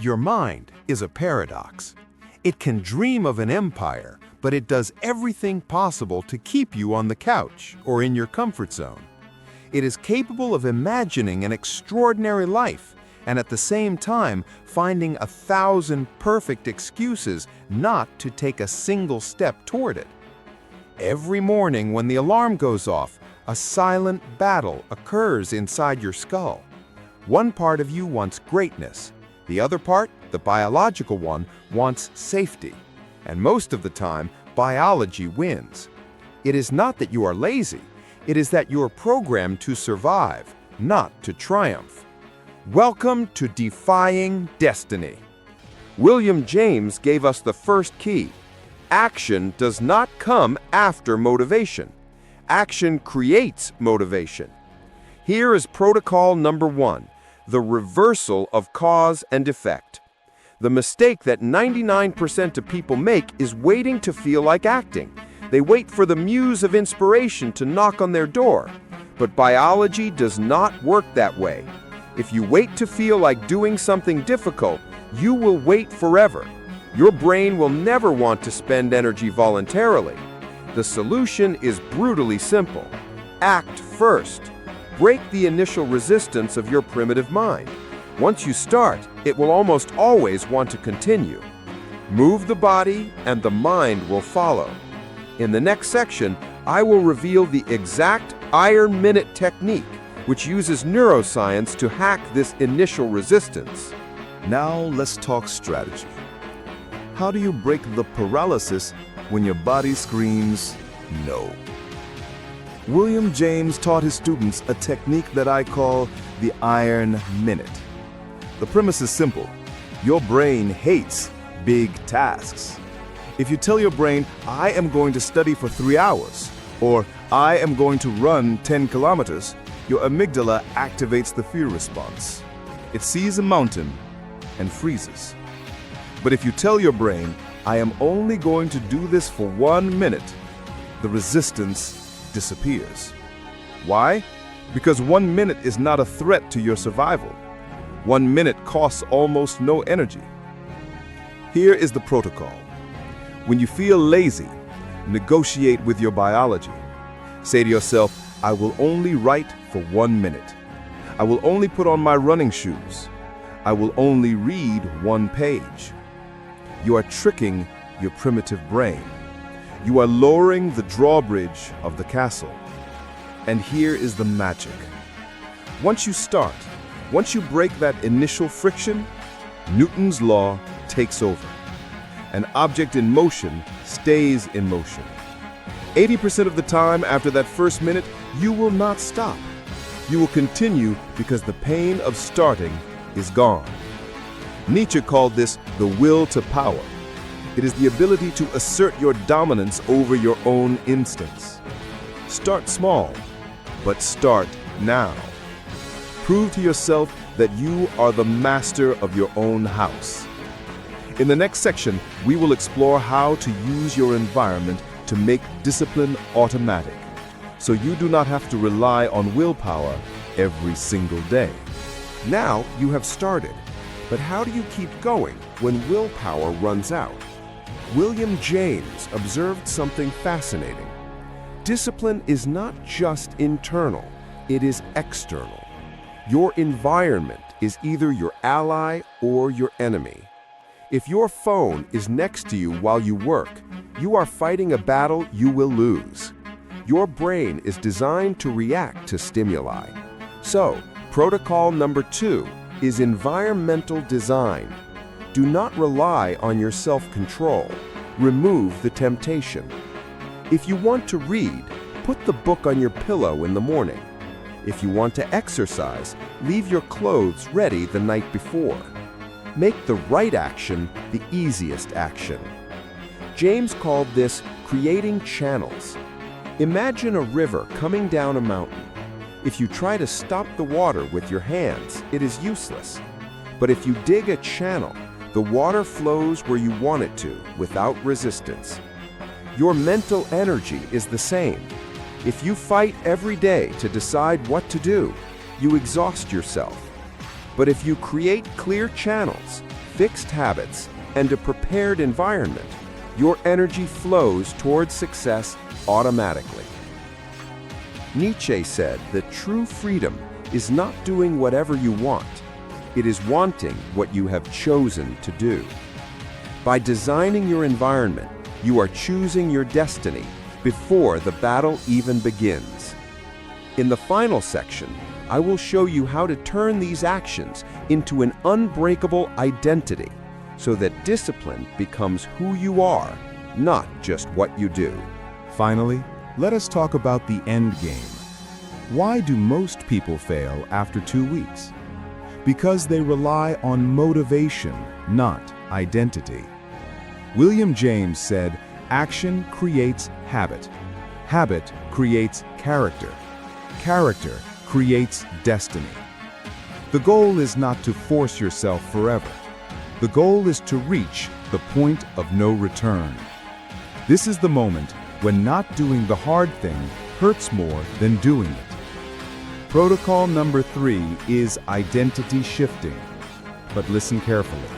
Your mind is a paradox. It can dream of an empire, but it does everything possible to keep you on the couch or in your comfort zone. It is capable of imagining an extraordinary life and at the same time finding 1,000 perfect excuses not to take a single step toward it. Every morning when the alarm goes off, a silent battle occurs inside your skull. One part of you wants greatness. The other part, the biological one, wants safety. And most of the time, biology wins. It is not that you are lazy. It is that you are programmed to survive, not to triumph. Welcome to Defying Destiny. William James gave us the first key. Action does not come after motivation. Action creates motivation. Here is protocol number 1, the reversal of cause and effect. The mistake that 99% of people make is waiting to feel like acting. They wait for the muse of inspiration to knock on their door. But biology does not work that way. If you wait to feel like doing something difficult, you will wait forever. Your brain will never want to spend energy voluntarily. The solution is brutally simple. Act first. Break the initial resistance of your primitive mind. Once you start, it will almost always want to continue. Move the body and the mind will follow. In the next section, I will reveal the exact Iron Minute technique, which uses neuroscience to hack this initial resistance. Now let's talk strategy. How do you break the paralysis when your body screams no? William James taught his students a technique that I call the Iron Minute. The premise is simple. Your brain hates big tasks. If you tell your brain, I am going to study for 3 hours, or I am going to run 10 kilometers, your amygdala activates the fear response. It sees a mountain and freezes. But if you tell your brain, I am only going to do this for 1 minute, the resistance disappears. Why? Because 1 minute is not a threat to your survival. 1 minute costs almost no energy. Here is the protocol. When you feel lazy, negotiate with your biology. Say to yourself, I will only write for 1 minute. I will only put on my running shoes. I will only read 1 page. You are tricking your primitive brain. You are lowering the drawbridge of the castle. And here is the magic. Once you start, once you break that initial friction, Newton's law takes over. An object in motion stays in motion. 80% of the time after that first minute, you will not stop. You will continue because the pain of starting is gone. Nietzsche called this the will to power. It is the ability to assert your dominance over your own instincts. Start small, but start now. Prove to yourself that you are the master of your own house. In the next section, we will explore how to use your environment to make discipline automatic, so you do not have to rely on willpower every single day. Now you have started, but how do you keep going when willpower runs out? William James observed something fascinating. Discipline is not just internal, it is external. Your environment is either your ally or your enemy. If your phone is next to you while you work, you are fighting a battle you will lose. Your brain is designed to react to stimuli. So, protocol number 2 is environmental design. Do not rely on your self-control. Remove the temptation. If you want to read, put the book on your pillow in the morning. If you want to exercise, leave your clothes ready the night before. Make the right action the easiest action. James called this creating channels. Imagine a river coming down a mountain. If you try to stop the water with your hands, it is useless. But if you dig a channel, the water flows where you want it to, without resistance. Your mental energy is the same. If you fight every day to decide what to do, you exhaust yourself. But if you create clear channels, fixed habits and a prepared environment, your energy flows towards success automatically. Nietzsche said that true freedom is not doing whatever you want. It is wanting what you have chosen to do. By designing your environment, you are choosing your destiny before the battle even begins. In the final section, I will show you how to turn these actions into an unbreakable identity so that discipline becomes who you are, not just what you do. Finally, let us talk about the end game. Why do most people fail after 2 weeks? Because they rely on motivation, not identity. William James said, "Action creates habit. Habit creates character. Character creates destiny." The goal is not to force yourself forever. The goal is to reach the point of no return. This is the moment when not doing the hard thing hurts more than doing it. Protocol number 3 is identity shifting. But listen carefully.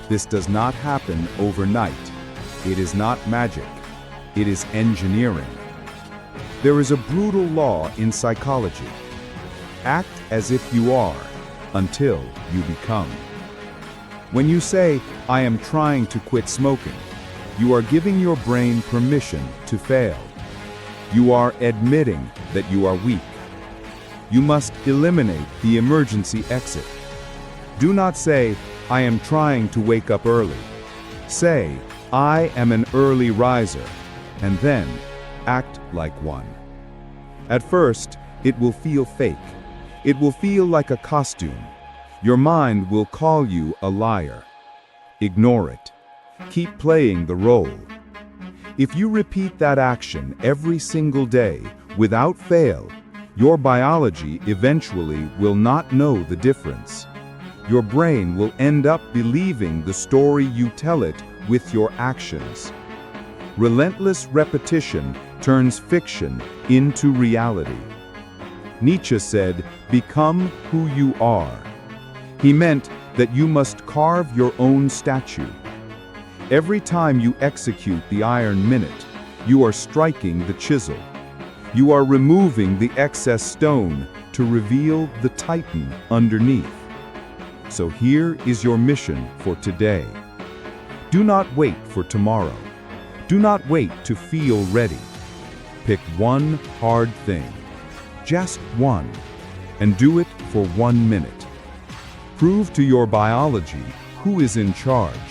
This does not happen overnight. It is not magic. It is engineering. There is a brutal law in psychology. Act as if you are until you become. When you say, "I am trying to quit smoking," you are giving your brain permission to fail. You are admitting that you are weak. You must eliminate the emergency exit. Do not say, "I am trying to wake up early." Say, "I am an early riser," and then act like one. At first, it will feel fake. It will feel like a costume. Your mind will call you a liar. Ignore it. Keep playing the role. If you repeat that action every single day without fail, your biology eventually will not know the difference. Your brain will end up believing the story you tell it with your actions. Relentless repetition turns fiction into reality. Nietzsche said, "Become who you are." He meant that you must carve your own statue. Every time you execute the iron minute, you are striking the chisel. You are removing the excess stone to reveal the titan underneath. So here is your mission for today. Do not wait for tomorrow. Do not wait to feel ready. Pick one hard thing, just one, and do it for 1 minute. Prove to your biology who is in charge.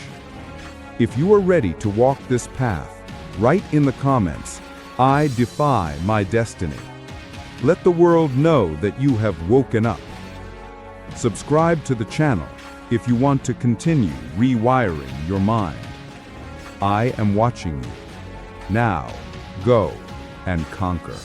If you are ready to walk this path, write in the comments, "I defy my destiny." Let the world know that you have woken up. Subscribe to the channel if you want to continue rewiring your mind. I am watching you. Now, go and conquer.